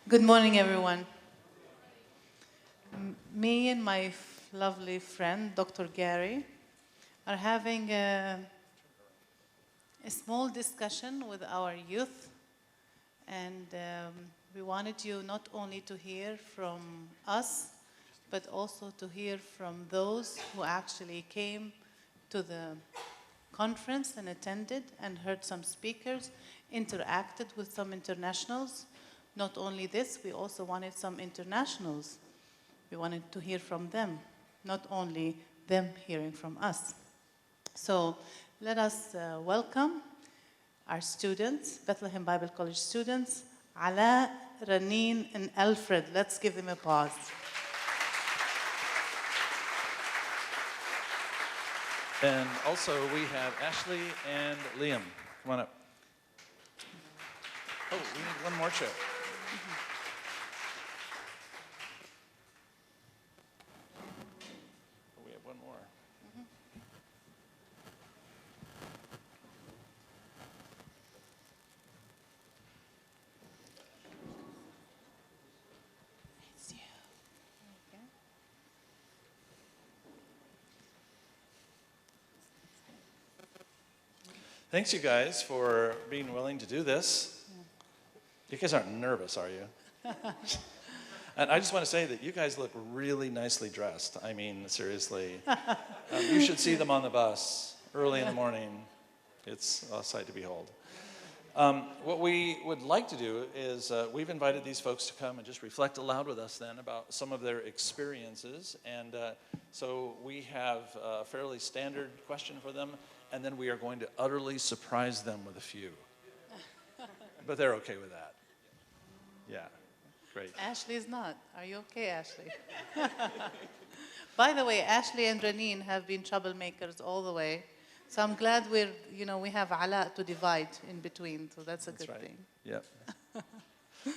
Good morning, everyone. Me and my lovely friend, Dr. Gary, are having a small discussion with our youth, and we wanted you not only to hear from us, but also to hear from those who actually came to the conference and attended and heard some speakers, interacted with some internationals. Not only this, we also wanted some internationals. We wanted to hear from them, not only them hearing from us. So let us welcome our students, Bethlehem Bible College students, Ala, Raneen, and Alfred. Let's give them a pause. And also we have Ashley and Liam. Come on up. Oh, we need one more chair. We have one more. It's you. Okay. Thanks, you guys, for being willing to do this. You guys aren't nervous, are you? And I just want to say that you guys look really nicely dressed. I mean, seriously. You should see them on the bus early in the morning. It's a sight to behold. What we would like to do is we've invited these folks to come and just reflect aloud with us then about some of their experiences. And so we have a fairly standard question for them, and then we are going to utterly surprise them with a few. But they're okay with that. Yeah, great. Ashley is not. Are you okay, Ashley? By the way, Ashley and Raneen have been troublemakers all the way. So I'm glad we have Ala to divide in between. So that's a good thing. Yep.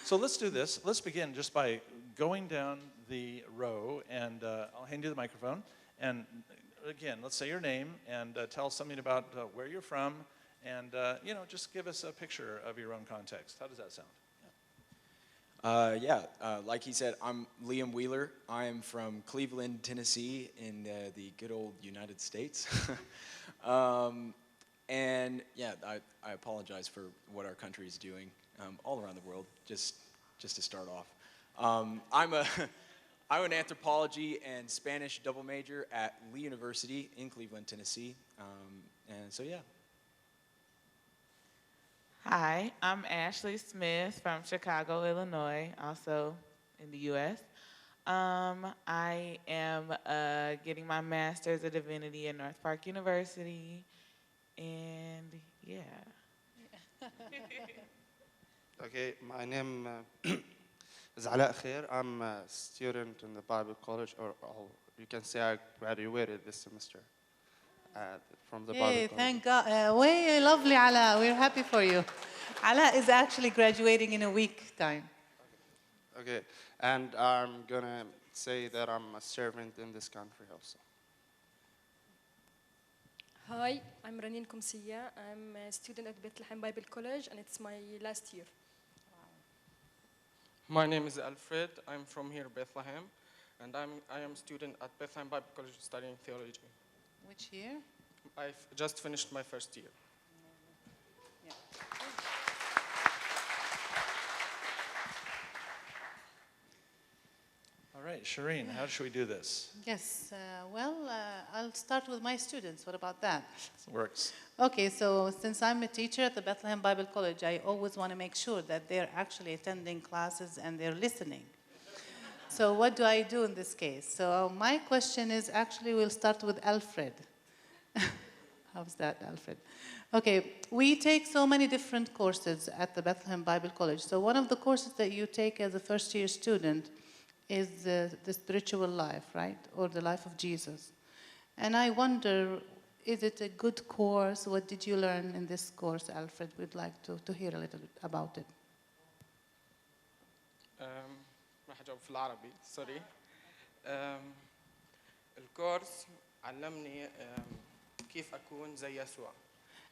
So let's do this. Let's begin just by going down the row, and I'll hand you the microphone. And again, let's say your name and tell us something about where you're from, and just give us a picture of your own context. How does that sound? Like he said, I'm Liam Wheeler. I am from Cleveland, Tennessee, in the good old United States. I apologize for what our country is doing all around the world, just to start off. I'm an anthropology and Spanish double major at Lee University in Cleveland, Tennessee. Hi, I'm Ashley Smith from Chicago, Illinois, also in the U.S. I am getting my master's of divinity at North Park University, and yeah. Okay, my name is Ala Khair. I'm a student in the Bible College, or you can say I graduated this semester from the Bible College. Thank God. Way lovely, Ala. We're happy for you. Ala is actually graduating in a week time. Okay, and I'm going to say that I'm a servant in this country also. Hi, I'm Raneen Kumsiya. I'm a student at Bethlehem Bible College, and it's my last year. My name is Alfred. I'm from here, Bethlehem, and I am student at Bethlehem Bible College studying theology. Which year? I've just finished my first year. Yeah. All right, Shireen, how should we do this? Yes. I'll start with my students. What about that? Works. Okay, so since I'm a teacher at the Bethlehem Bible College, I always want to make sure that they're actually attending classes and they're listening. So what do I do in this case? So my question is, actually, we'll start with Alfred. How's that, Alfred? Okay, we take so many different courses at the Bethlehem Bible College. So one of the courses that you take as a first-year student is the spiritual life, right? Or the life of Jesus. And I wonder, is it a good course? What did you learn in this course, Alfred? We'd like to hear a little bit about it. راح أجاوب في العربي سوري. الكورس علمني كيف أكون زي يسوع.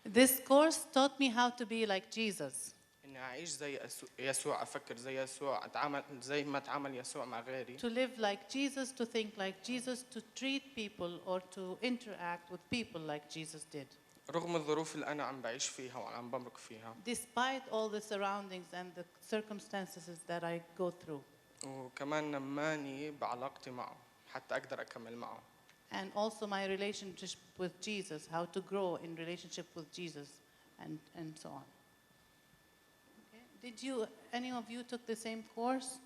This course taught me how to be like Jesus. إني إني أعيش زي يسوع، أفكر زي يسوع، أتعامل زي ما تعامل يسوع مع غيري. To live like Jesus, to think like Jesus, to treat people or to interact with people like Jesus did. رغم الظروف اللي أنا عم بعيش فيها وعم بمرق فيها. Despite all the surroundings and the circumstances that I go through. وكمان نماني بعلاقتي معه حتى أقدر أكمل معه. And also my relationship with Jesus, how to grow in relationship with Jesus and so on. Okay. Did any of you took the same course?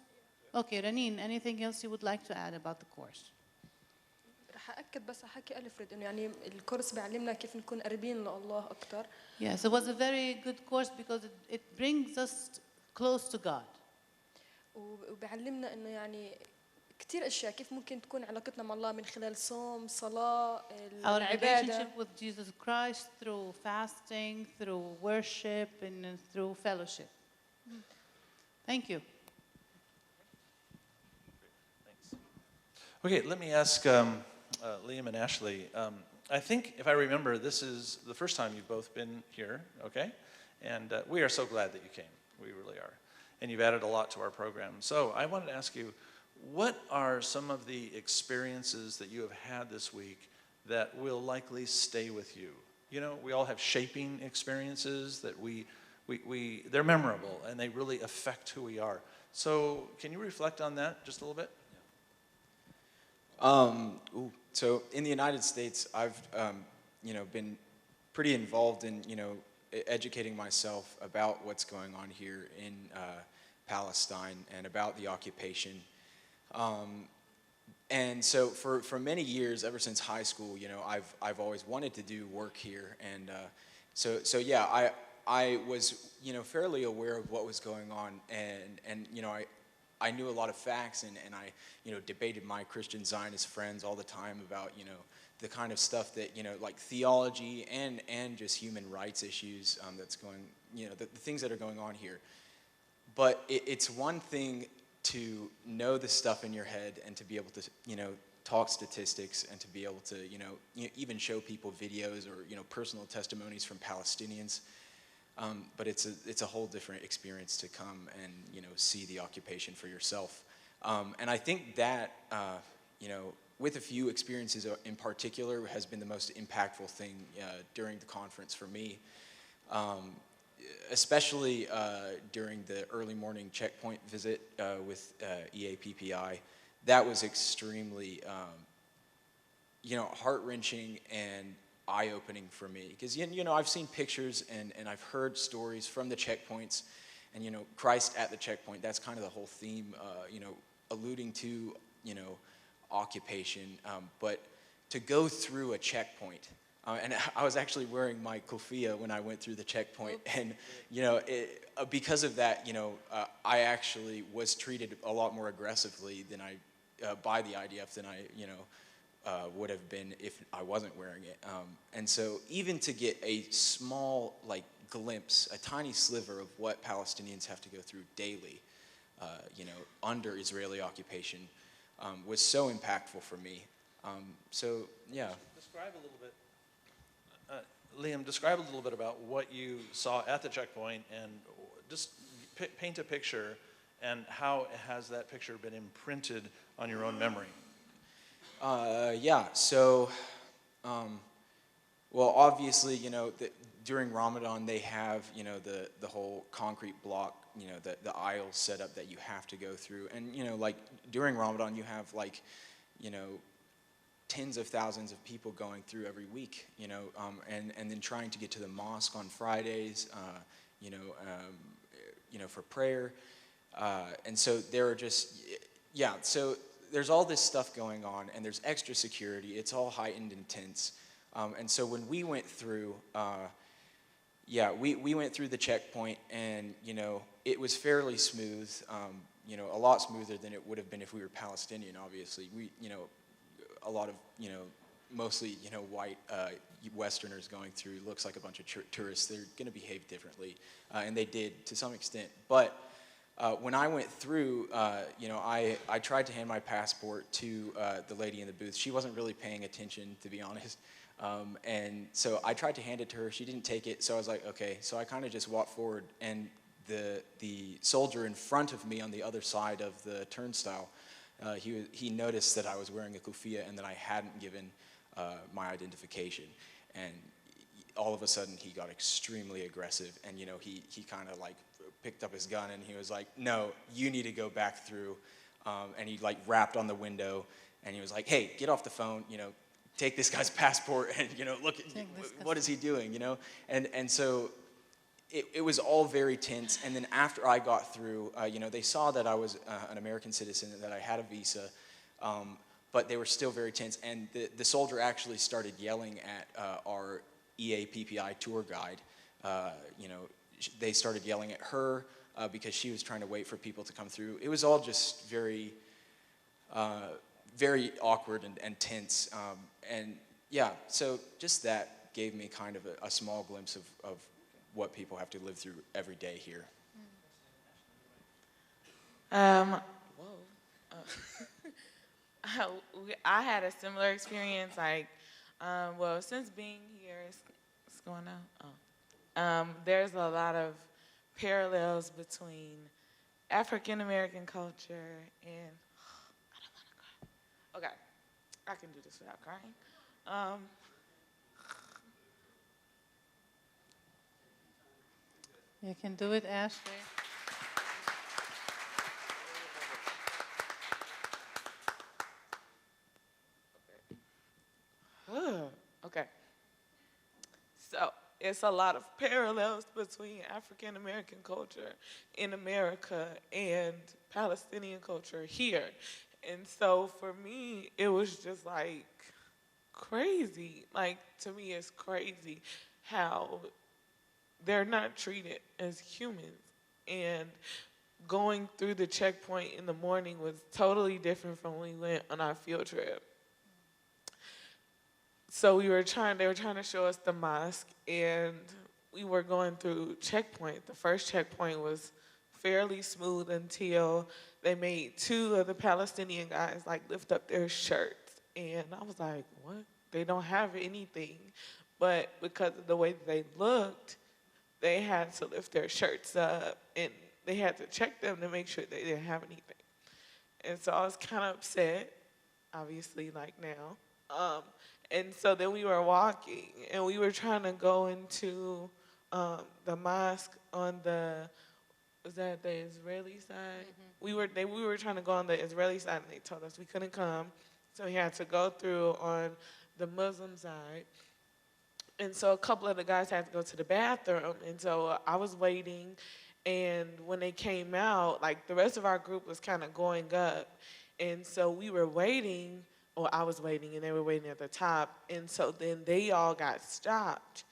Okay, Raneen, anything else you would like to add about the course? رح أأكد بس حكي ألفريد إنه يعني الكورس بيعلمنا كيف نكون قريبين لله أكتر. Yes, it was a very good course because it brings us close to God. وبيعلمنا إنه يعني كتير أشياء كيف ممكن تكون علاقتنا مع الله من خلال صوم، صلاة، Our العبادة. relationship with Jesus Christ through fasting, through worship, and through fellowship. Thank you. Thanks. Okay, let me ask Liam and Ashley. I think, if I remember, this is the first time you've both been here, okay? And we are so glad that you came. We really are. And you've added a lot to our program. So I wanted to ask you, what are some of the experiences that you have had this week that will likely stay with you? You know, we all have shaping experiences that they're memorable and they really affect who we are. So can you reflect on that just a little bit? So in the United States, I've been pretty involved in educating myself about what's going on here in Palestine and about the occupation. And so for many years, ever since high school, I've always wanted to do work here, and so yeah, I was fairly aware of what was going on, and I knew a lot of facts, and I debated my Christian Zionist friends all the time about the kind of stuff that like theology and just human rights issues that's going the things that are going on here. But it's one thing to know the stuff in your head and to be able to talk statistics and to be able to even show people videos or personal testimonies from Palestinians. But it's a whole different experience to come and see the occupation for yourself. And I think that with a few experiences in particular has been the most impactful thing during the conference for me. Especially during the early morning checkpoint visit with EAPPI. That was extremely heart-wrenching and eye-opening for me, because I've seen pictures and I've heard stories from the checkpoints, and Christ at the checkpoint, that's kind of the whole theme, alluding to occupation, but to go through a checkpoint. And I was actually wearing my kufiyah when I went through the checkpoint, and because of that, I actually was treated a lot more aggressively than by the IDF than I would have been if I wasn't wearing it. And so even to get a small glimpse, a tiny sliver of what Palestinians have to go through daily, under Israeli occupation, was so impactful for me. So yeah. Describe a little bit. Liam, describe a little bit about what you saw at the checkpoint, and just paint a picture, and how has that picture been imprinted on your own memory? So, well, obviously, during Ramadan they have, the whole concrete block, the aisle set up that you have to go through, and during Ramadan you have tens of thousands of people going through every week, and then trying to get to the mosque on Fridays, for prayer, and so there are just, so there's all this stuff going on, and there's extra security. It's all heightened intense, and so when we went through, we went through the checkpoint, and it was fairly smooth, a lot smoother than it would have been if we were Palestinian. Obviously, a lot of, mostly, white Westerners going through, looks like a bunch of tourists. They're going to behave differently, and they did to some extent. But when I went through, I tried to hand my passport to the lady in the booth. She wasn't really paying attention, to be honest. And so I tried to hand it to her. She didn't take it, so I was like, okay. So I kind of just walked forward, and the soldier in front of me on the other side of the turnstile, he noticed that I was wearing a kufiya and that I hadn't given my identification. And all of a sudden, he got extremely aggressive. And, you know, he kind of like picked up his gun and he was like, no, you need to go back through. And he like rapped on the window and he was like, hey, get off the phone, you know, take this guy's passport and, you know, look, what is he doing, you know? And so it was all very tense. And then after I got through, you know, they saw that I was an American citizen, that I had a visa, but they were still very tense. And the soldier actually started yelling at our EAPPI tour guide. You know, they started yelling at her because she was trying to wait for people to come through. It was all just very, very awkward and tense. And yeah, so just that gave me kind of a small glimpse of what people have to live through every day here. I had a similar experience. Like, well, since being here, it's going on. There's a lot of parallels between African American culture and I don't want to cry. Okay, I can do this without crying. You can do it, Ashley. Okay. So it's a lot of parallels between African American culture in America and Palestinian culture here. And so for me, it was just like crazy. Like, to me, it's crazy how they're not treated as humans. And going through the checkpoint in the morning was totally different from when we went on our field trip. So they were trying to show us the mosque, and we were going through checkpoint. The first checkpoint was fairly smooth until they made two of the Palestinian guys like lift up their shirts. And I was like, what? They don't have anything. But because of the way that they looked, they had to lift their shirts up, and they had to check them to make sure they didn't have anything. And so I was kind of upset, obviously, like now. And so then we were walking, and we were trying to go into the mosque on was that the Israeli side? Mm-hmm. We were trying to go on the Israeli side, and they told us we couldn't come. So we had to go through on the Muslim side. And so a couple of the guys had to go to the bathroom, and so I was waiting, and when they came out, like the rest of our group was kind of going up, and so we were waiting, or I was waiting, and they were waiting at the top, and so then they all got stopped,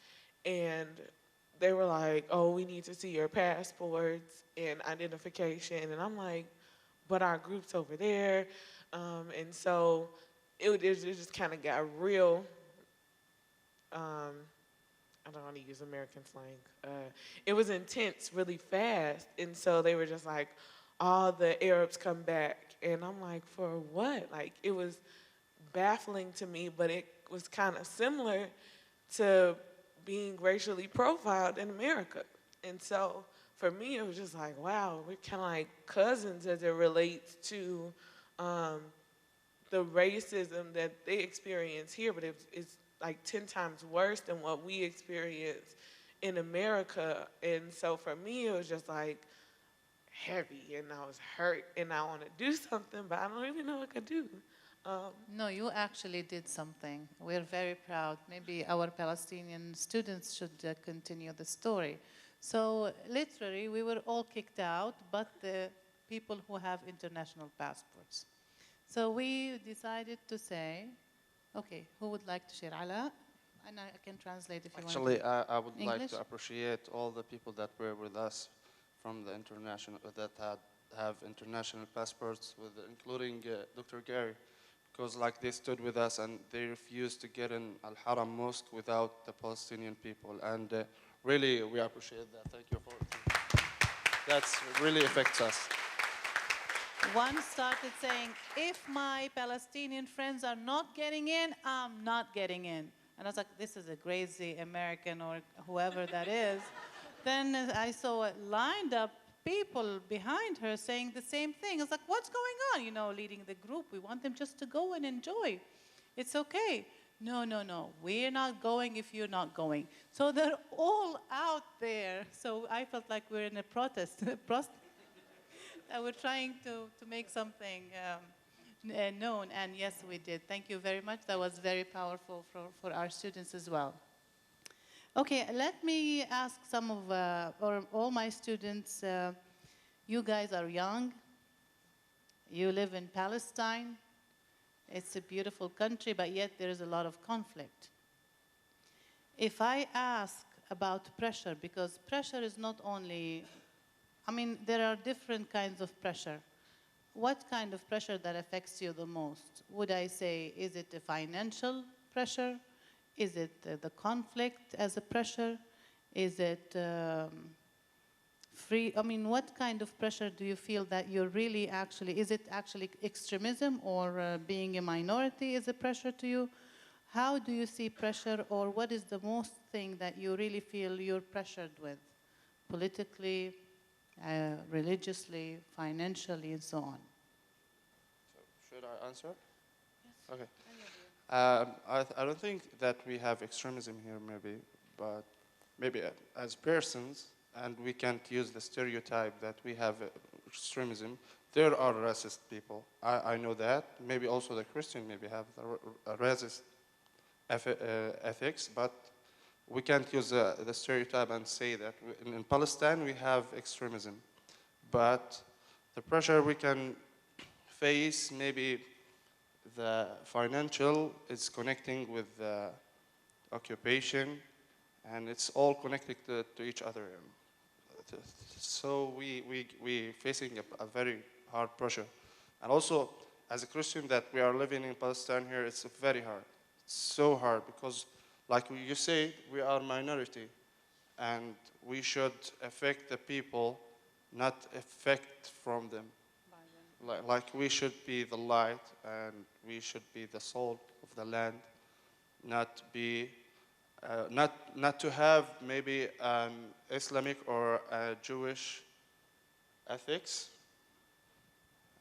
and they were like, oh, we need to see your passports and identification, and I'm like, but our group's over there, and so it just kind of got real. I don't want to use American slang. It was intense really fast. And so they were just like, all the Arabs come back. And I'm like, for what? Like, it was baffling to me, but it was kind of similar to being racially profiled in America. And so for me, it was just like, wow, we're kind of like cousins as it relates to the racism that they experience here, but it's like 10 times worse than what we experience in America. And so for me, it was just like heavy, and I was hurt, and I want to do something, but I don't really know what I could do. No, you actually did something. We're very proud. Maybe our Palestinian students should continue the story. So literally, we were all kicked out, but the people who have international passports. So we decided to say, okay, who would like to share? Ala? And I can translate if you want. Actually, I would like English? to appreciate all the people that were with us from the international, that have international passports, including Dr. Gary, because like they stood with us and they refused to get in Al-Haram Mosque without the Palestinian people. And really, we appreciate that. Thank you for it. That really affects us. One started saying, if my Palestinian friends are not getting in, I'm not getting in. And I was like, this is a crazy American or whoever that is. then I saw lined up people behind her saying the same thing. I was like, what's going on? You know, leading the group. We want them just to go and enjoy. It's okay. No, no, no. We're not going if you're not going. So they're all out there. So I felt like we're in a protest. That we're trying to make something known. And yes, we did. Thank you very much. That was very powerful for our students as well. Okay, let me ask some of, or all my students, you guys are young. You live in Palestine. It's a beautiful country, but yet there is a lot of conflict. If I ask about pressure, because pressure is not only, I mean, there are different kinds of pressure. What kind of pressure that affects you the most? Would I say, is it a financial pressure? Is it the conflict as a pressure? Is it free? I mean, what kind of pressure do you feel that you're really actually, is it actually extremism or being a minority is a pressure to you? How do you see pressure, or what is the most thing that you really feel you're pressured with? Politically, religiously, financially, and so on. So should I answer? Yes. Okay. I don't think that we have extremism here, maybe, but maybe as persons, and we can't use the stereotype that we have extremism. There are racist people. I know that. Maybe also the Christian maybe have a racist ethics, but we can't use the stereotype and say that. In Palestine, we have extremism, but the pressure we can face, maybe the financial is connecting with the occupation, and it's all connected to each other. So we facing a very hard pressure. And also, as a Christian that we are living in Palestine here, it's very hard. It's so hard because, like you say, we are minority, and we should affect the people, not affect from them. Like we should be the light, and we should be the salt of the land, not be, not to have maybe an Islamic or a Jewish ethics.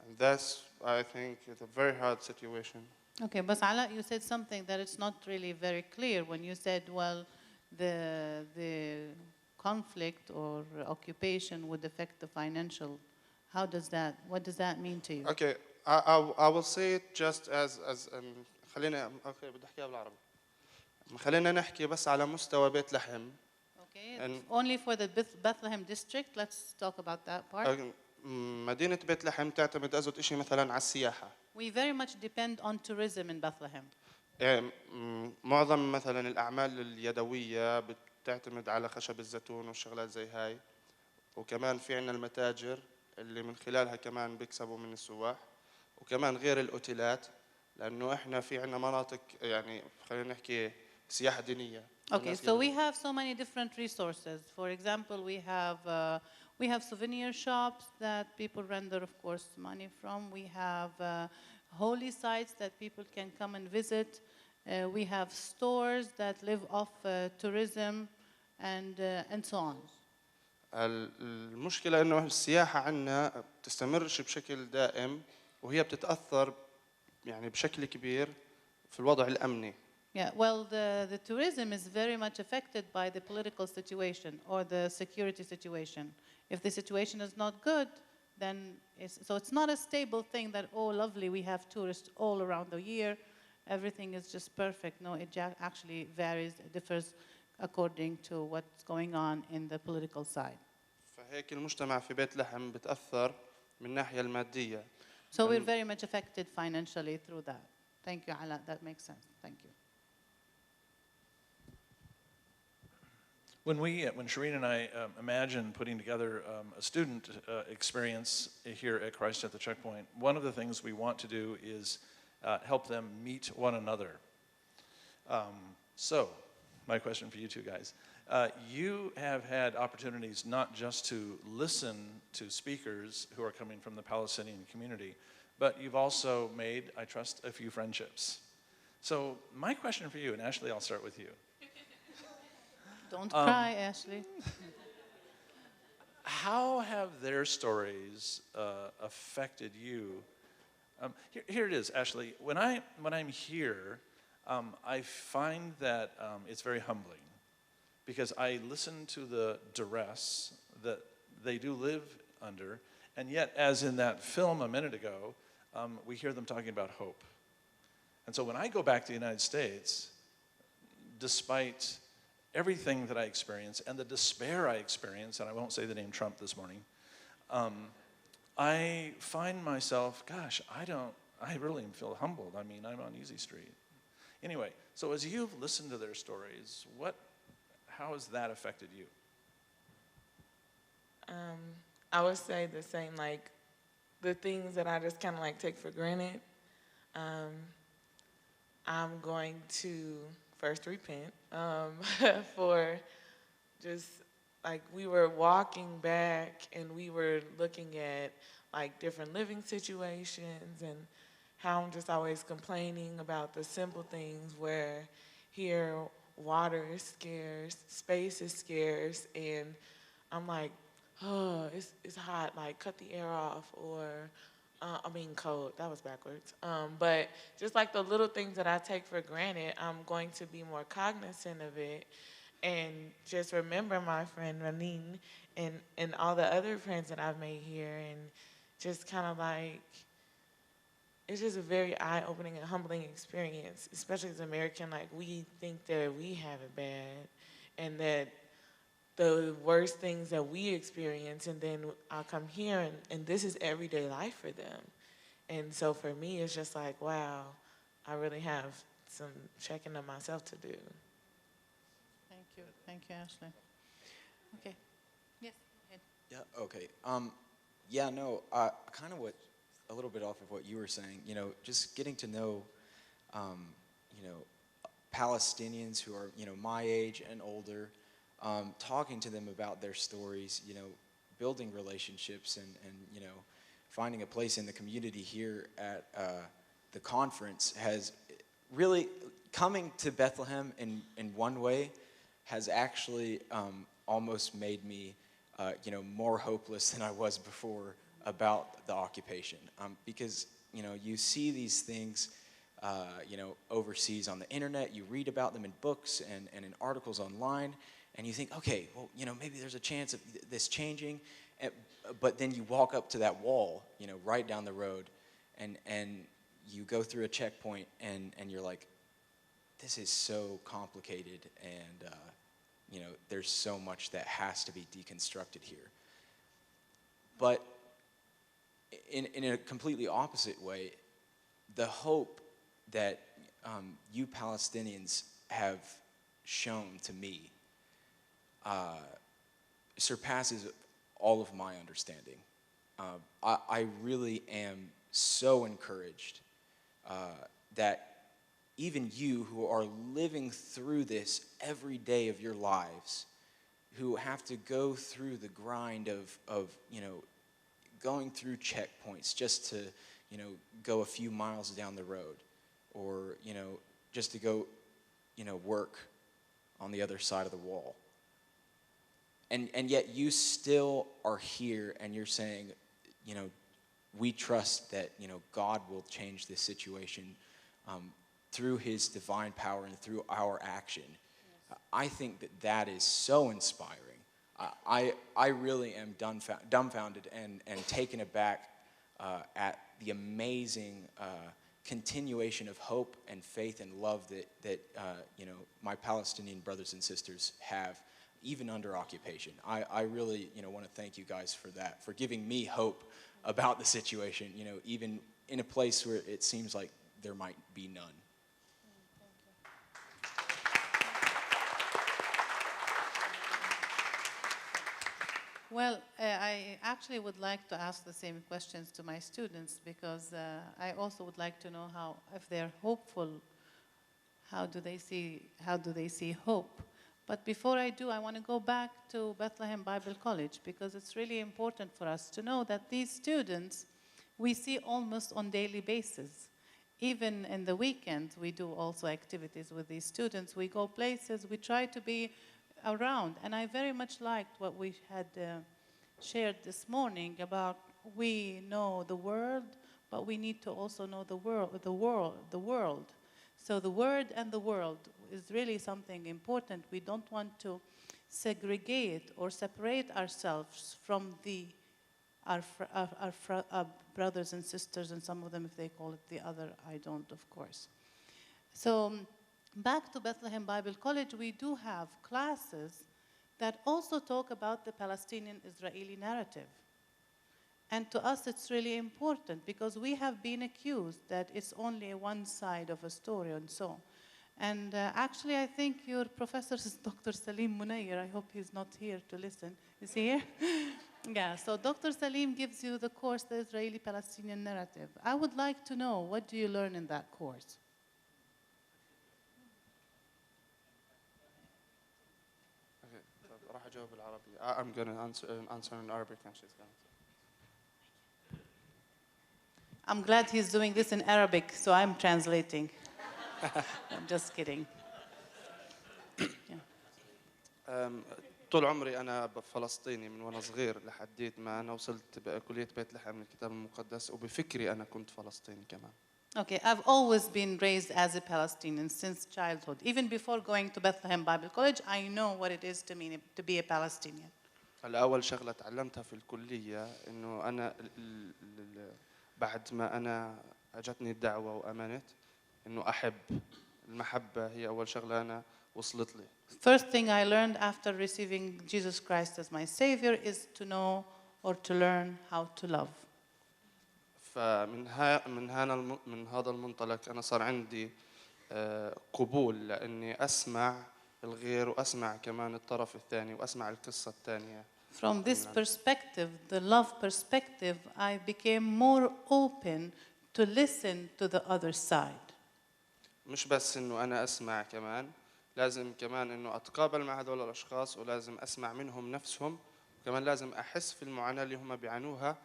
And that's, I think, it's a very hard situation. Okay, but Ala, you said something that it's not really very clear when you said, well, the conflict or occupation would affect the financial. How does that, what does that mean to you? Okay, I will say it just as خلينا okay بدي احكيها بالعربي. خلينا نحكي بس على مستوى بيت لحم. Okay, only for the Bethlehem district. Let's talk about that part. مدينة بيت لحم تعتمد أزود إشي مثلا على السياحة. We very much depend on tourism in Bethlehem. معظم مثلا الأعمال اليدوية بتعتمد على خشب الزيتون والشغلات زي هاي، وكمان في عنا المتاجر اللي من خلالها كمان بيكسبوا من السواح، وكمان غير الأوتيلات، لأنه إحنا في عنا مناطق يعني خلينا نحكي سياحة دينية. Okay, so we have so many different resources. For example, we have souvenir shops that people render, of course, money from. We have holy sites that people can come and visit. We have stores that live off tourism and so on. المشكلة إنه السياحة عنا بتستمرش بشكل دائم، وهي بتتأثر يعني بشكل كبير في الوضع الأمني. Yeah, well, the tourism is very much affected by the political situation or the security situation. If the situation is not good, then so it's not a stable thing that, oh, lovely, we have tourists all around the year. Everything is just perfect. No, it actually varies, differs according to what's going on in the political side. فهيك المجتمع في بيت لحم بتأثر من الناحية المادية. So we're very much affected financially through that. Thank you, Ala. That makes sense. Thank you. When Shireen and I imagine putting together a student experience here at Christ at the Checkpoint, one of the things we want to do is help them meet one another. So, my question for you two guys. You have had opportunities not just to listen to speakers who are coming from the Palestinian community, but you've also made, I trust, a few friendships. So, my question for you, and Ashley, I'll start with you. Don't cry, Ashley. how have their stories affected you? Here it is, Ashley. When I'm here, I find that it's very humbling because I listen to the duress that they do live under, and yet, as in that film a minute ago, we hear them talking about hope. And so when I go back to the United States, despite everything that I experience and the despair I experience, and I won't say the name Trump this morning, I find myself, gosh, I really feel humbled. I mean, I'm on Easy Street. Anyway, so as you've listened to their stories, how has that affected you? I would say the same, like the things that I just kind of like take for granted. I'm going to first repent for just like we were walking back and we were looking at like different living situations and how I'm just always complaining about the simple things where here water is scarce, space is scarce, and I'm like, oh, it's hot, like cut the air off, or cold, that was backwards. But just like the little things that I take for granted, I'm going to be more cognizant of it and just remember my friend Raneen and all the other friends that I've made here, and just kind of like, it's just a very eye-opening and humbling experience, especially as an American. Like, we think that we have it bad and that the worst things that we experience, and then I'll come here and this is everyday life for them. And so for me, it's just like, wow, I really have some checking of myself to do. Thank you, Ashley. Okay, yes, go ahead. Yeah, okay. Kind of a little bit off of what you were saying, just getting to know, Palestinians who are, my age and older, talking to them about their stories, building relationships and finding a place in the community here at the conference has really, coming to Bethlehem in one way has actually almost made me, more hopeless than I was before about the occupation. Because, you see these things, overseas on the internet, you read about them in books and in articles online, and you think, okay, well, maybe there's a chance of this changing, but then you walk up to that wall, right down the road, and you go through a checkpoint, and you're like, this is so complicated, and there's so much that has to be deconstructed here. But in a completely opposite way, the hope that you Palestinians have shown to me surpasses all of my understanding. I really am so encouraged that even you who are living through this every day of your lives, who have to go through the grind of going through checkpoints just to, go a few miles down the road, or, just to go, work on the other side of the wall. And yet you still are here and you're saying, we trust that, God will change this situation through his divine power and through our action. Yes. I think that is so inspiring. I really am dumbfounded and taken aback at the amazing continuation of hope and faith and love that my Palestinian brothers and sisters have, even under occupation. I really want to thank you guys for that, for giving me hope about the situation, even in a place where it seems like there might be none. Well, I actually would like to ask the same questions to my students, because I also would like to know how, if they're hopeful, how do they see hope? But before I do, I want to go back to Bethlehem Bible College, because it's really important for us to know that these students we see almost on daily basis. Even in the weekend, we do also activities with these students. We go places, we try to be around. And I very much liked what we had shared this morning about we know the world, but we need to also know the world. So the word and the world is really something important. We don't want to segregate or separate ourselves from our brothers and sisters, and some of them, if they call it the other, I don't, of course. So back to Bethlehem Bible College, we do have classes that also talk about the Palestinian-Israeli narrative. And to us, it's really important because we have been accused that it's only one side of a story and so on. And actually, I think your professor is Dr. Salim Munayir. I hope he's not here to listen. Is he here? Yeah, so Dr. Salim gives you the course, The Israeli-Palestinian Narrative. I would like to know, what do you learn in that course? Okay, طب راح أجاوب بالعربي. I'm going to answer in Arabic and she's going to. I'm glad he's doing this in Arabic, so I'm translating. I'm just kidding. Yeah. طول عمري أنا فلسطيني من وأنا صغير لحديت ما أنا وصلت بكلية بيت لحم من الكتاب المقدس وبفكري أنا كنت فلسطيني كمان. Okay, I've always been raised as a Palestinian since childhood. Even before going to Bethlehem Bible College, I know what it is to mean to be a Palestinian. الأول شغلة تعلمتها في الكلية إنه أنا بعد ما أنا أجتني الدعوة وأمنت إنه أحب. المحبة هي أول شغلة أنا وصلت لي. First thing I learned after receiving Jesus Christ as my Savior is to know or to learn how to love. فمن هذا المنطلق أنا صار عندي قبول لأني أسمع الغير وأسمع كمان الطرف الثاني وأسمع القصة الثانية. From this perspective, the love perspective, I became more open to listen to the other side. مش بس إنه أنا أسمع كمان لازم كمان إنه أتقابل مع هذول الأشخاص ولازم أسمع منهم نفسهم وكمان لازم أحس في المعاناة اللي هم بيعانوها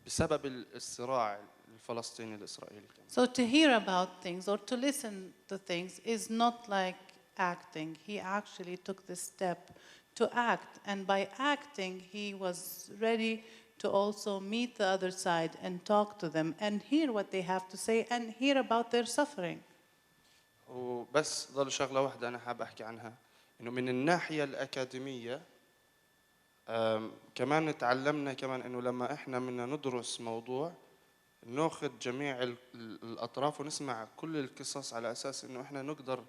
بسبب الصراع الفلسطيني الإسرائيلي. So to hear about things or to listen to things is not like acting. He actually took the step to act, and by acting he was ready to also meet the other side and talk to them and hear what they have to say and hear about their suffering. وبس ضل شغلة واحدة أنا حاب أحكي عنها إنه من الناحية الأكاديمية كمان تعلمنا كمان إنه لما إحنا بدنا ندرس موضوع نأخذ جميع الأطراف ونسمع كل القصص على أساس إنه إحنا نقدر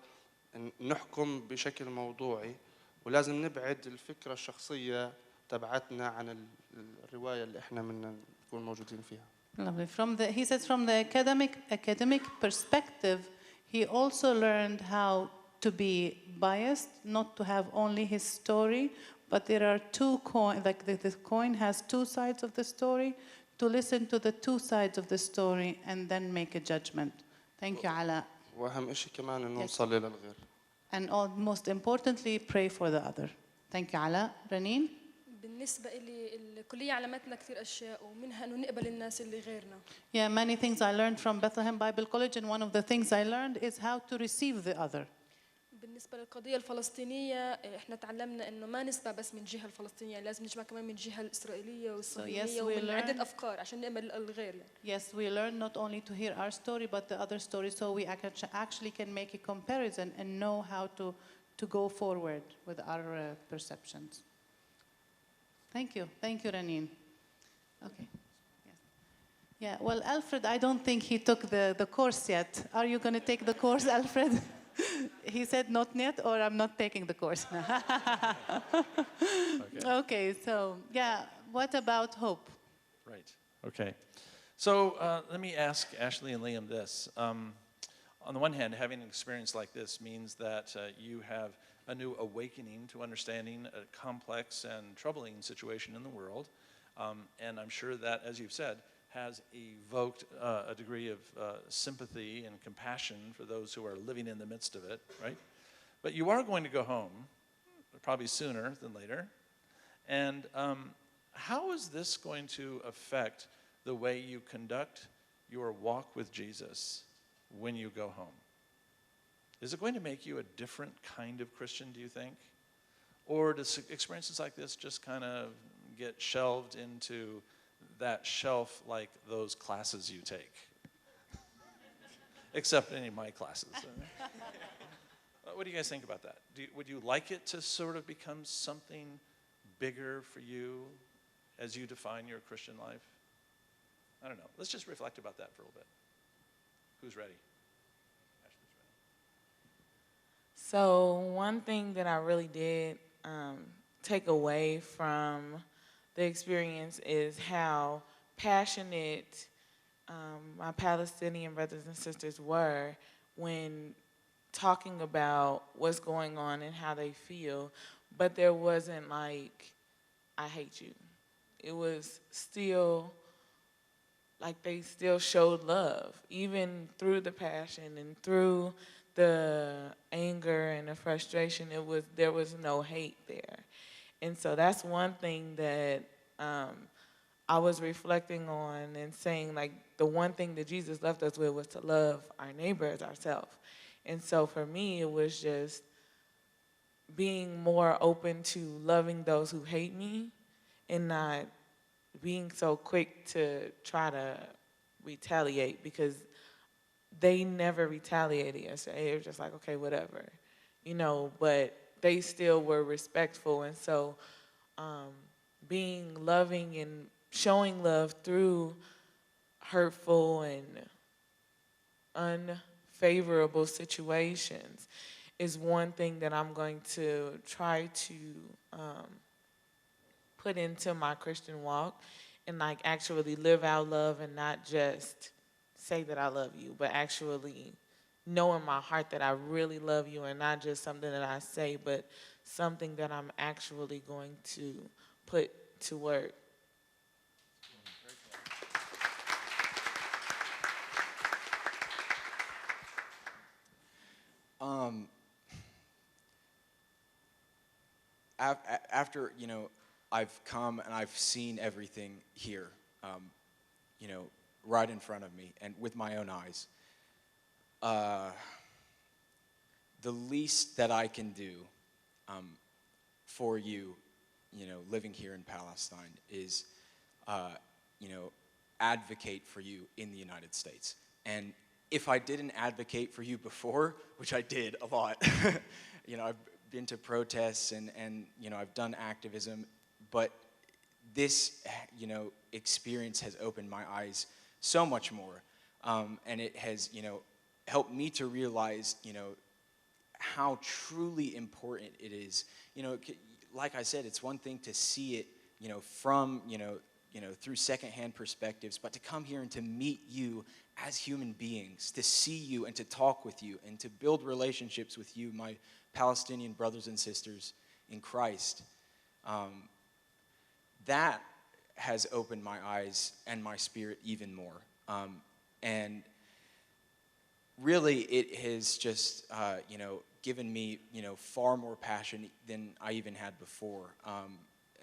نحكم بشكل موضوعي ولازم نبعد الفكرة الشخصية تبعتنا عن الرواية اللي إحنا بدنا نكون موجودين فيها. Lovely. He says from the academic perspective, he also learned how to be biased, not to have only his story, but there are two coins, like the coin has two sides of the story, to listen to the two sides of the story and then make a judgment. Thank you, Ala. وأهم إشي كمان إنه نصلي للغير. And most importantly, pray for the other. Thank you, Ala. Raneen? بالنسبة إلي الكلية علمتنا كثير أشياء ومنها إنه نقبل الناس اللي غيرنا. Yeah, many things I learned from Bethlehem Bible College, and one of the things I learned is how to receive the other. بالنسبة للقضية الفلسطينية إحنا تعلمنا إنه ما نسمع بس من الجهة الفلسطينية لازم نسمع كمان من الجهة الإسرائيلية والصهيونية ومن عدة أفكار عشان نقبل الغير يعني. Yes, we learn not only to hear our story but the other story, so we actually can make a comparison and know how to go forward with our perceptions. Thank you, Raneen. Okay. Yes. Yeah. Well, Alfred, I don't think he took the course yet. Are you going to take the course, Alfred? He said not yet, or I'm not taking the course. Okay, so yeah, what about hope? Right, okay. So let me ask Ashley and Liam this. On the one hand, having an experience like this means that you have a new awakening to understanding a complex and troubling situation in the world. And I'm sure that, as you've said, has evoked a degree of sympathy and compassion for those who are living in the midst of it, right? But you are going to go home, probably sooner than later. And how is this going to affect the way you conduct your walk with Jesus when you go home? Is it going to make you a different kind of Christian, do you think? Or does experiences like this just kind of get shelved into that shelf like those classes you take. Except any of my classes. What do you guys think about that? Would you like it to sort of become something bigger for you as you define your Christian life? I don't know. Let's just reflect about that for a little bit. Who's ready? Ashley's ready. So one thing that I really did take away from the experience is how passionate my Palestinian brothers and sisters were when talking about what's going on and how they feel, but there wasn't like, I hate you. It was still like they still showed love, even through the passion and through the anger and the frustration. There was no hate there. And so that's one thing that I was reflecting on and saying, like, the one thing that Jesus left us with was to love our neighbor as ourselves. And so for me, it was just being more open to loving those who hate me and not being so quick to try to retaliate, because they never retaliated yesterday. It was just like, okay, whatever, but they still were respectful. And so being loving and showing love through hurtful and unfavorable situations is one thing that I'm going to try to put into my Christian walk, and like actually live out love and not just say that I love you, but actually know in my heart that I really love you, and not just something that I say, but something that I'm actually going to put to work. After, I've come and I've seen everything here, right in front of me and with my own eyes, the least that I can do for you, living here in Palestine is, advocate for you in the United States. And if I didn't advocate for you before, which I did a lot, I've been to protests and I've done activism, but this, experience has opened my eyes so much more. And it has, helped me to realize, how truly important it is. Like I said, it's one thing to see it, from, through secondhand perspectives, but to come here and to meet you as human beings, to see you and to talk with you and to build relationships with you, my Palestinian brothers and sisters in Christ, that has opened my eyes and my spirit even more. And really, it has just, given me, far more passion than I even had before.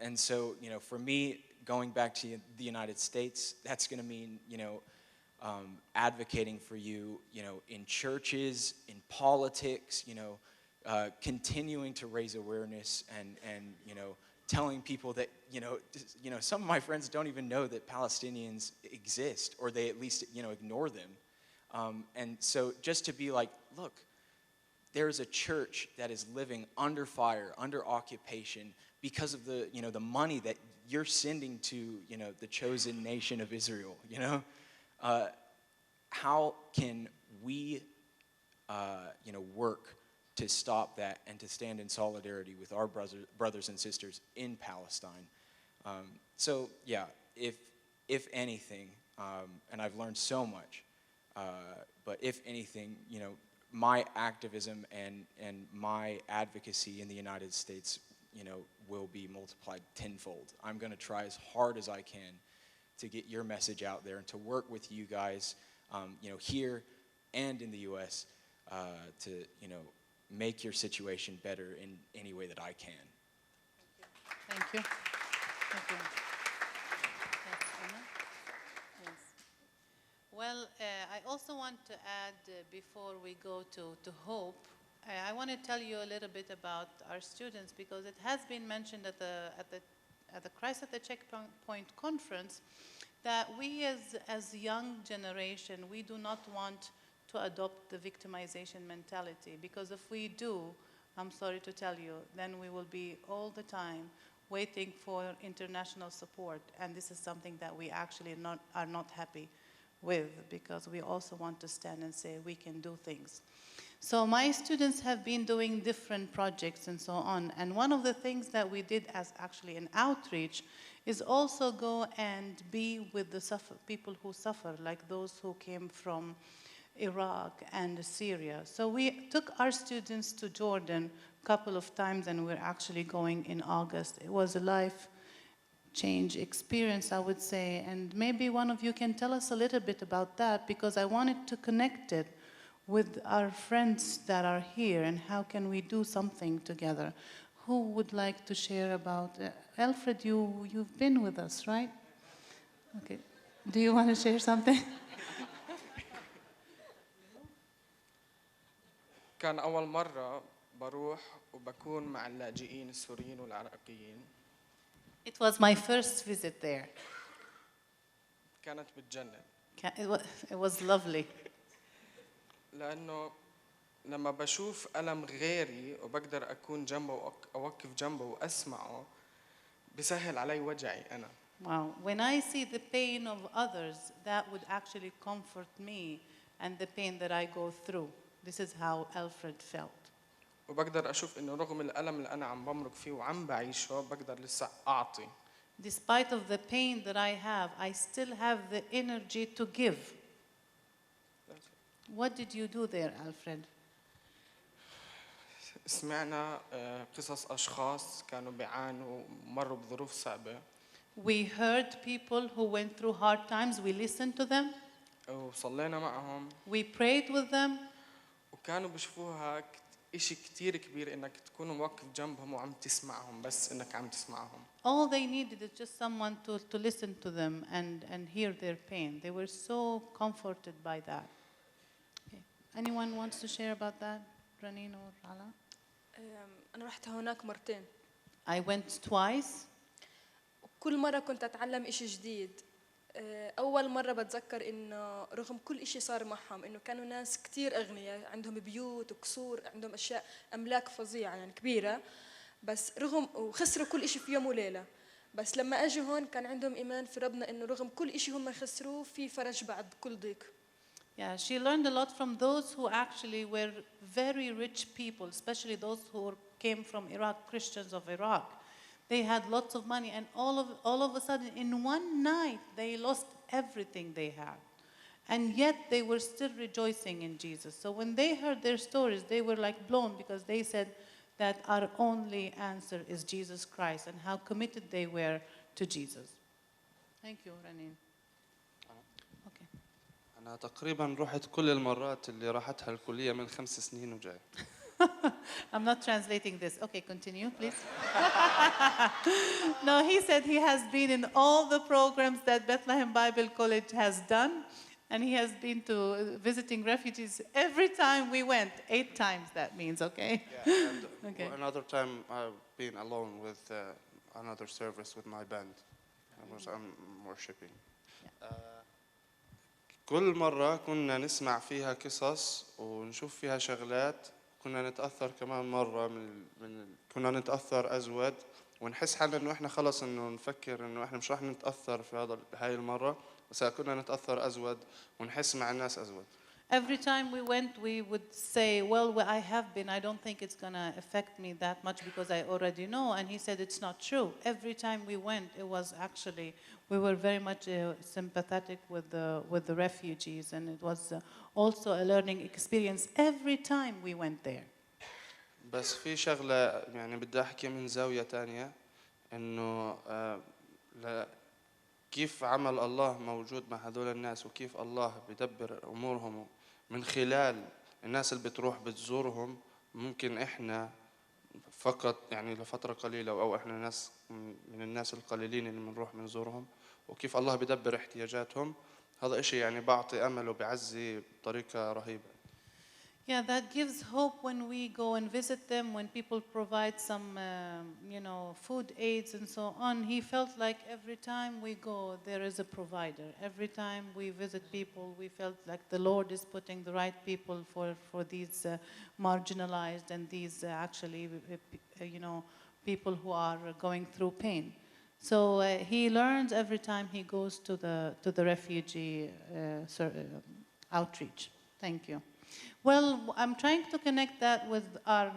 And so, for me, going back to the United States, that's going to mean, advocating for you, in churches, in politics, continuing to raise awareness and telling people that, some of my friends don't even know that Palestinians exist, or they at least, ignore them. And so just to be like, look, there's a church that is living under fire, under occupation, because of the, the money that you're sending to, the chosen nation of Israel, how can we, work to stop that and to stand in solidarity with our brothers and sisters in Palestine? So yeah, if anything, and I've learned so much, but if anything, my activism and my advocacy in the United States, will be multiplied tenfold. I'm going to try as hard as I can to get your message out there and to work with you guys, here and in the U.S., to, make your situation better in any way that I can. Thank you. Thank you. Yes, Anna? Yes. Well, I also want to add, before we go to Hope, I want to tell you a little bit about our students, because it has been mentioned at the at the Christ at the Checkpoint conference that we as young generation, we do not want to adopt the victimization mentality, because if we do, I'm sorry to tell you, then we will be all the time waiting for international support, and this is something that we actually are not happy with, because we also want to stand and say we can do things. So my students have been doing different projects and so on, and one of the things that we did as actually an outreach is also go and be with the people who suffer, like those who came from Iraq and Syria. So we took our students to Jordan a couple of times, and we're actually going in August. It was a life change experience, I would say, and maybe one of you can tell us a little bit about that, because I wanted to connect it with our friends that are here, and how can we do something together. Who would like to share about Alfred, you've been with us, right? Okay. Do you want to share something? كان أول مرة بروح وبكون مع اللاجئين السوريين والعراقيين. It was my first visit there. كانت بتجنن. It was lovely. لأنه لما بشوف ألم غيري وبقدر أكون جنبه وأوقف جنبه وأسمعه بسهل علي وجعي أنا. Wow. When I see the pain of others, that would actually comfort me and the pain that I go through. This is how Alfred felt. وبقدر أشوف إنه رغم الألم اللي أنا عم بمرق فيه وعم بعيشه بقدر لسه أعطي. Despite of the pain that I have, I still have the energy to give. What did you do there, Alfred? سمعنا قصص أشخاص كانوا بيعانوا ومروا بظروف صعبة. We heard people who went through hard times. We listened to them. وصلينا معهم. We prayed with them. وكانوا بيشوفوها إشي كتير كبير إنك تكون موقف جنبهم وعم تسمعهم بس إنك عم تسمعهم. All they needed is just someone to listen to them and hear their pain. They were so comforted by that. Okay. Anyone wants to share about that? Raneen or Ala? أنا رحت هناك مرتين. I went twice. كل مرة كنت أتعلم إشي جديد. أول مرة بتذكر إنه رغم كل إشي صار معهم إنه كانوا ناس كتير أغنياء عندهم بيوت وقصور عندهم أشياء أملاك فظيعة يعني كبيرة بس رغم وخسروا كل إشي في يوم وليلة بس لما أجوا هون كان عندهم إيمان في ربنا إنه رغم كل إشي هم خسروه في فرج بعد كل ضيق. Yeah, she learned a lot from those who actually were very rich people, especially those who came from Iraq, Christians of Iraq. They had lots of money, and all of a sudden, in one night, they lost everything they had. And yet, they were still rejoicing in Jesus. So when they heard their stories, they were like blown, because they said that our only answer is Jesus Christ, and how committed they were to Jesus. Thank you, Raneen. Okay. أنا تقريبا رحت كل المرات اللي راحتها الكلية من 5 سنين وجاي. I'm not translating this. Okay, continue, please. No, he said he has been in all the programs that Bethlehem Bible College has done, and he has been to visiting refugees every time we went. 8 times, that means, okay? Yeah, and Okay. another time I've been alone with another service with my band. I'm worshiping. كل مرة كنا نسمع فيها قصص ونشوف فيها شغلات كنا نتأثر كمان مرة كنا نتأثر أزود ونحس حالنا إنه إحنا خلص إنه نفكر إنه إحنا مش راح نتأثر في هاي المرة بس كنا نتأثر أزود ونحس مع الناس أزود. Every time we went, we would say, well, where I have been, I don't think it's going to affect me that much because I already know. And he said it's not true. Every time we went, it was actually, we were very much sympathetic with the refugees. And it was also a learning experience every time we went there. بس في شغلة يعني بدي أحكي من زاوية تانية إنه كيف عمل الله موجود مع هذول الناس وكيف الله بدبر أمورهم من خلال الناس اللي بتروح بتزورهم. ممكن إحنا فقط يعني لفترة قليلة أو إحنا ناس من الناس القليلين اللي بنروح بنزورهم وكيف الله بدبر احتياجاتهم. هذا إشي يعني بعطي أمل وبعزي بطريقة رهيبة. Yeah, that gives hope when we go and visit them, when people provide some, food aids and so on. He felt like every time we go, there is a provider. Every time we visit people, we felt like the Lord is putting the right people for these marginalized and these people who are going through pain. So he learns every time he goes to the refugee outreach. Thank you. Well, I'm trying to connect that with our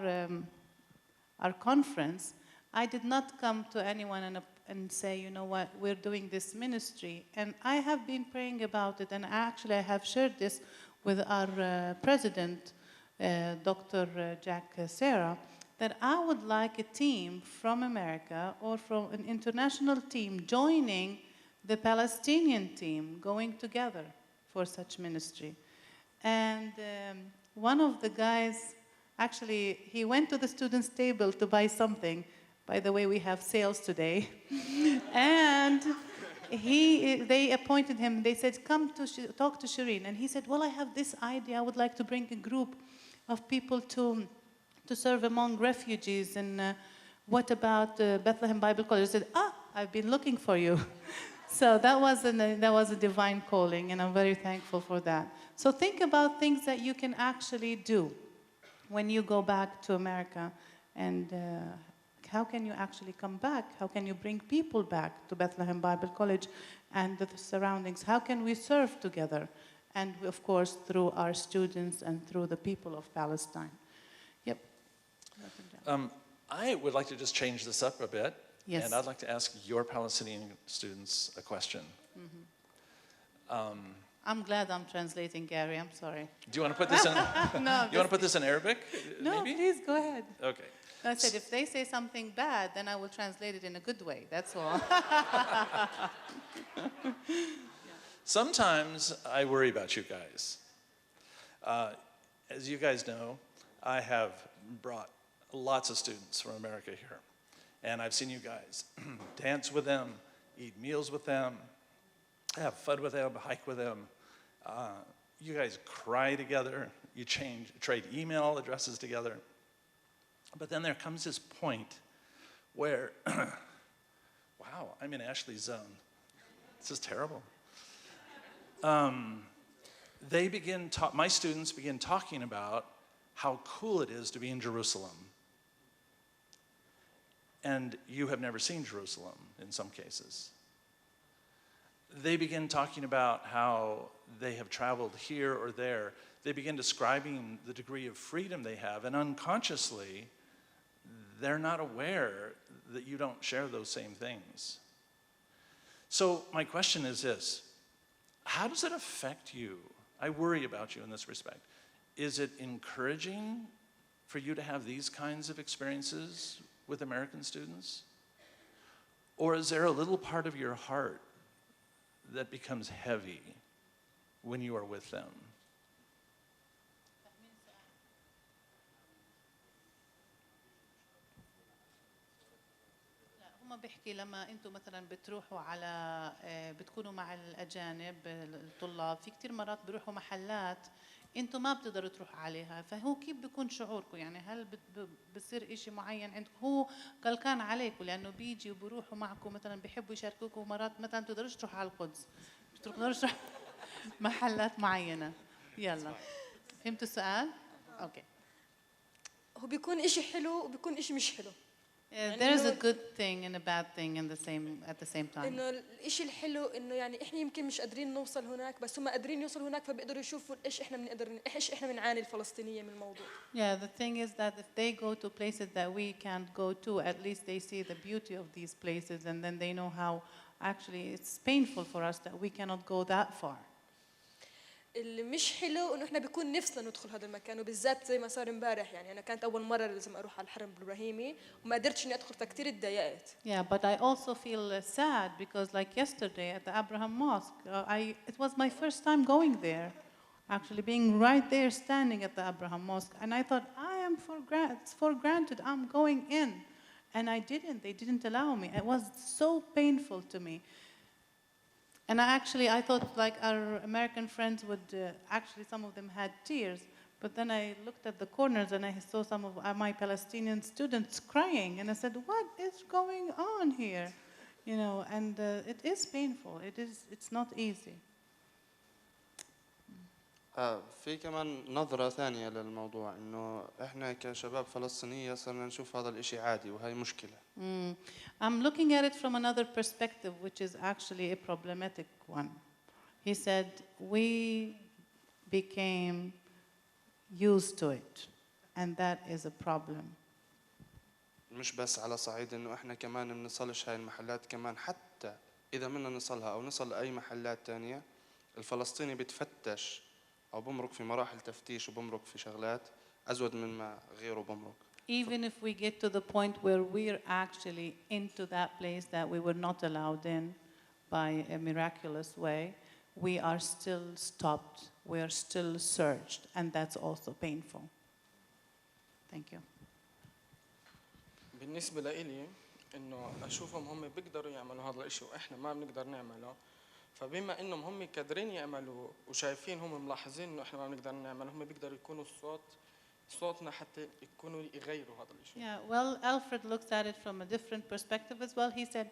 conference. I did not come to anyone and say, you know what, we're doing this ministry. And I have been praying about it, and actually I have shared this with our president, Dr. Jack Serra, that I would like a team from America or from an international team joining the Palestinian team, going together for such ministry. And one of the guys, actually, he went to the students' table to buy something. By the way, we have sales today. And they appointed him. They said, come to talk to Shireen. And he said, well, I have this idea. I would like to bring a group of people to serve among refugees. And what about Bethlehem Bible College? I said, I've been looking for you. So that was a divine calling, and I'm very thankful for that. So think about things that you can actually do when you go back to America, and how can you actually come back? How can you bring people back to Bethlehem Bible College and the surroundings? How can we serve together? And of course, through our students and through the people of Palestine. Yep. I would like to just change this up a bit. Yes. And I'd like to ask your Palestinian students a question. I'm glad I'm translating, Gary. I'm sorry. Do you want to put this in? No. You want to put this in Arabic? No, maybe? please go ahead. Okay. I said, if they say something bad, then I will translate it in a good way. That's all. Sometimes I worry about you guys. As you guys know, I have brought lots of students from America here. And I've seen you guys dance with them, eat meals with them, have fun with them, hike with them. You guys cry together. You trade email addresses together. But then there comes this point where, wow, I'm in Ashley's zone. This is terrible. My students begin talking about how cool it is to be in Jerusalem. And you have never seen Jerusalem in some cases. They begin talking about how they have traveled here or there. They begin describing the degree of freedom they have, and unconsciously, they're not aware that you don't share those same things. So my question is this: how does it affect you? I worry about you in this respect. Is it encouraging for you to have these kinds of experiences with American students? Or is there a little part of your heart that becomes heavy when you are with them? هم بيحكي لما انتم مثلا بتروحوا على بتكونوا مع الاجانب الطلاب في كثير مرات بيروحوا محلات انتم ما بتقدروا تروحوا عليها فهو كيف بيكون شعوركم يعني هل بصير إشي معين عندكم هو قلقان عليكم لانه بيجي وبيروحوا معكم مثلا بيحبوا يشاركوكم مرات مثلا ما بتقدروش تروحوا على القدس بتقدروش تروحوا محلات معينه يلا فهمتوا السؤال اوكي هو بيكون إشي حلو وبيكون إشي مش حلو. There is a good thing and a bad thing at the same time. إنه الإشي الحلو إنه يعني إحنا يمكن مش قادرين نوصل هناك بس هم قادرين يوصلوا هناك فبيقدروا يشوفوا إيش إحنا بنعاني الفلسطينية من الموضوع. Yeah, the thing is that if they go to places that we can't go to, at least they see the beauty of these places and then they know how actually it's painful for us that we cannot go that far. اللي مش حلو انه احنا بيكون نفسنا ندخل هذا المكان وبالذات زي ما صار امبارح يعني انا كانت اول مره لازم اروح على الحرم الابراهيمي وما قدرتش اني ادخل فكتير اتضايقت. Yeah, but I also feel sad because like yesterday at the Abraham Mosque, it was my first time going there, actually being right there standing at the Abraham Mosque, and I thought I am for granted I'm going in, and I didn't. They didn't allow me. It was so painful to me. And I thought like our American friends would, actually some of them had tears, But then I looked at the corners and I saw some of my Palestinian students crying, and I said, "What is going on here?" You know, and it is painful. It's not easy. في كمان نظرة ثانية للموضوع إنه إحنا كشباب فلسطينية صرنا نشوف هذا الإشي عادي وهي مشكلة. I'm looking at it from another perspective, which is actually a problematic one. He said, we became used to it, and that is a problem. مش بس على صعيد إنه إحنا كمان بنصلش هاي المحلات، كمان حتى إذا بدنا نصلها أو نصل لأي محلات تانية، الفلسطيني بتفتش أو بمرق في مراحل تفتيش وبمرق في شغلات أزود من ما غيره بمرق. Even if we get to the point where we're actually into that place that we were not allowed in by a miraculous way, we are still stopped, we are still searched, and that's also painful. Thank you. بالنسبة لإلي إنه أشوفهم هم بيقدروا يعملوا هذا الإشي وإحنا ما بنقدر نعمله، فبما إنهم هم قادرين يعملوا وشايفين هم ملاحظين إنه إحنا ما بنقدر نعمله، هم بيقدروا يكونوا صوتنا حتى يكونوا يغيروا هذا الإشي. Yeah, well, Alfred looks at it from a different perspective as well. He said,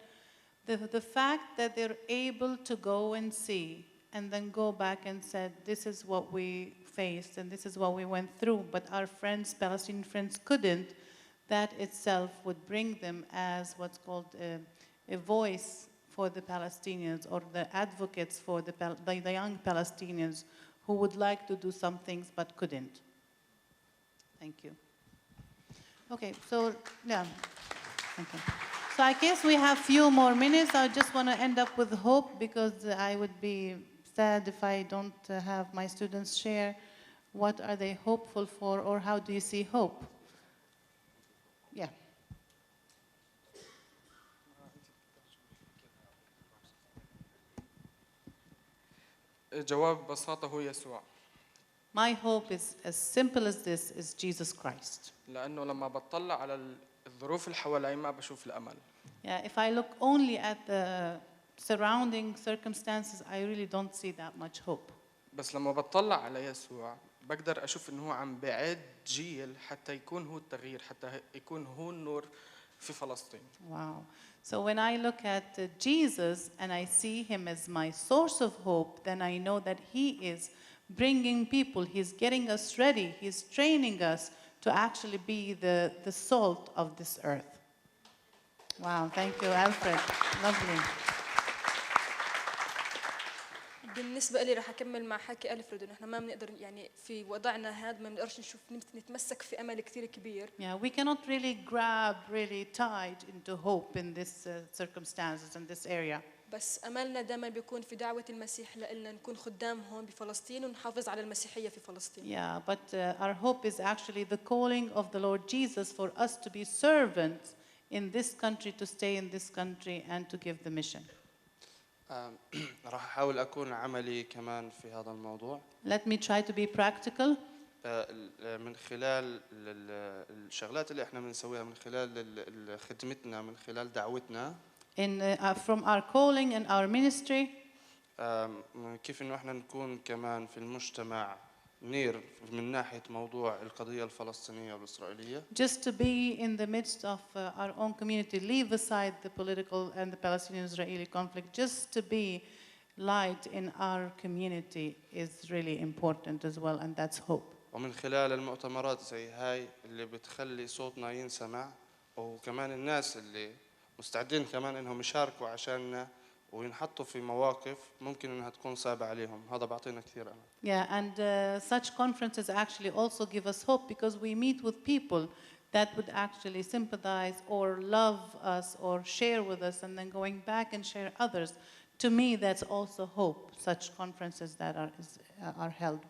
the fact that they're able to go and see and then go back and said, this is what we faced and this is what we went through, but our friends, Palestinian friends, couldn't, that itself would bring them as what's called a voice for the Palestinians or the advocates for the young Palestinians who would like to do some things but couldn't. Thank you. Okay, so, yeah. Okay. So I guess we have few more minutes. I just want to end up with hope because I would be sad if I don't have my students share what are they hopeful for or how do you see hope? Yeah. جواب ببساطة هو يسوع. My hope is as simple as this, is Jesus Christ. لأنه لما بطلع على الظروف اللي حوالي ما بشوف الأمل. Yeah, if I look only at the surrounding circumstances, I really don't see that much hope. بس لما بطلع على يسوع بقدر أشوف إنه هو عم بعد جيل حتى يكون هو التغيير، حتى يكون هو النور في فلسطين. Wow. So when I look at Jesus and I see him as my source of hope, then I know that he is bringing people, he's getting us ready, he's training us to actually be the salt of this earth. Wow, thank you, Alfred. Lovely. بالنسبة لي رح أكمل مع حكي ألفريد إنه إحنا ما بنقدر يعني في وضعنا هذا ما بنقدرش نشوف نتمسك في أمل كتير كبير. Yeah, we cannot really grab really tight into hope in this circumstances in this area. بس أملنا دائما بيكون في دعوة المسيح لنا نكون خدام هون بفلسطين ونحافظ على المسيحية في فلسطين. Yeah, but our hope is actually the calling of the Lord Jesus for us to be servants in this country, to stay in this country and to give the mission. راح أحاول أكون عملي كمان في هذا الموضوع. Let me try to be practical. من خلال الشغلات اللي احنا بنسويها، من خلال خدمتنا، من خلال دعوتنا. From our calling and our ministry. كيف إنه احنا نكون كمان في المجتمع نير من ناحية موضوع القضية الفلسطينية والإسرائيلية. Just to be in the midst of our own community, leave aside the political and the Palestinian-Israeli conflict, just to be light in our community is really important as well, and that's hope. ومن خلال المؤتمرات زي هاي اللي بتخلي صوتنا ينسمع، وكمان الناس اللي مستعدين كمان إنهم يشاركوا عشاننا وينحطوا في مواقف ممكن إنها تكون صعبة عليهم، هذا بعطينا كثير أمل. Yeah, and such conferences actually also give us hope because we meet with people that would actually sympathize or love us or share with us and then going back and share others. To me, that's also hope, such conferences that are held.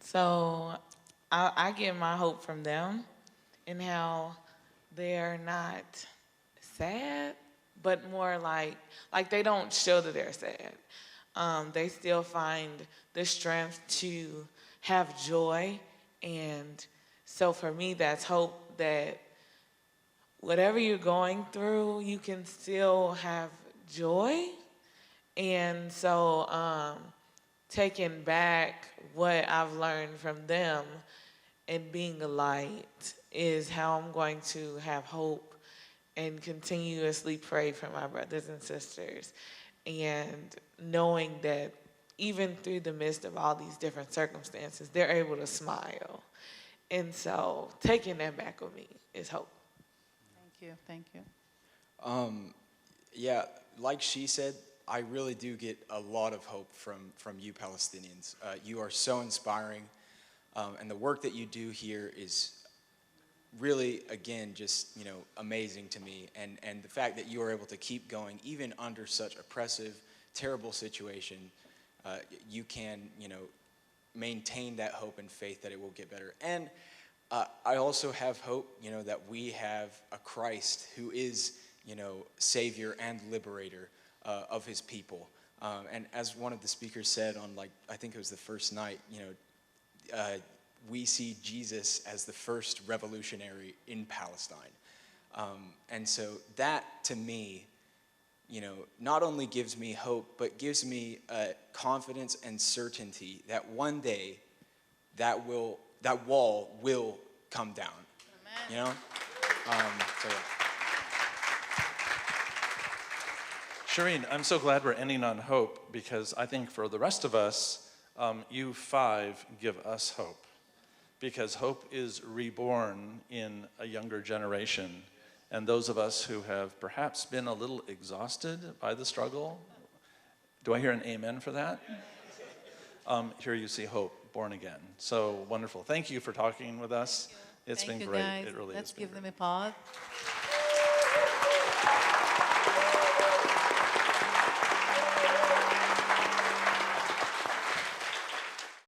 So I get my hope from them and how they're not sad, but more like they don't show that they're sad. They still find the strength to have joy. And so for me, that's hope that whatever you're going through, you can still have joy. And so taking back what I've learned from them and being a light is how I'm going to have hope and continuously pray for my brothers and sisters. And knowing that even through the midst of all these different circumstances, they're able to smile. And so taking that back with me is hope. Thank you. Yeah, like she said, I really do get a lot of hope from you Palestinians. You are so inspiring, and the work that you do here is really, again, just, you know, amazing to me. And the fact that you are able to keep going, even under such oppressive, terrible situation, you can, you know, maintain that hope and faith that it will get better. And I also have hope, you know, that we have a Christ who is, you know, Savior and Liberator of his people. And as one of the speakers said on, like, I think it was the first night, you know, we see Jesus as the first revolutionary in Palestine. And so that, to me, you know, not only gives me hope, but gives me confidence and certainty that one day that wall will come down. Amen. You know? So yeah. Shireen, I'm so glad we're ending on hope, because I think for the rest of us, you five give us hope. Because hope is reborn in a younger generation. And those of us who have perhaps been a little exhausted by the struggle, do I hear an amen for that? Here you see hope born again. So wonderful. Thank you for talking with us. It's been great. Guys. It really Let's has been give them great. a pause.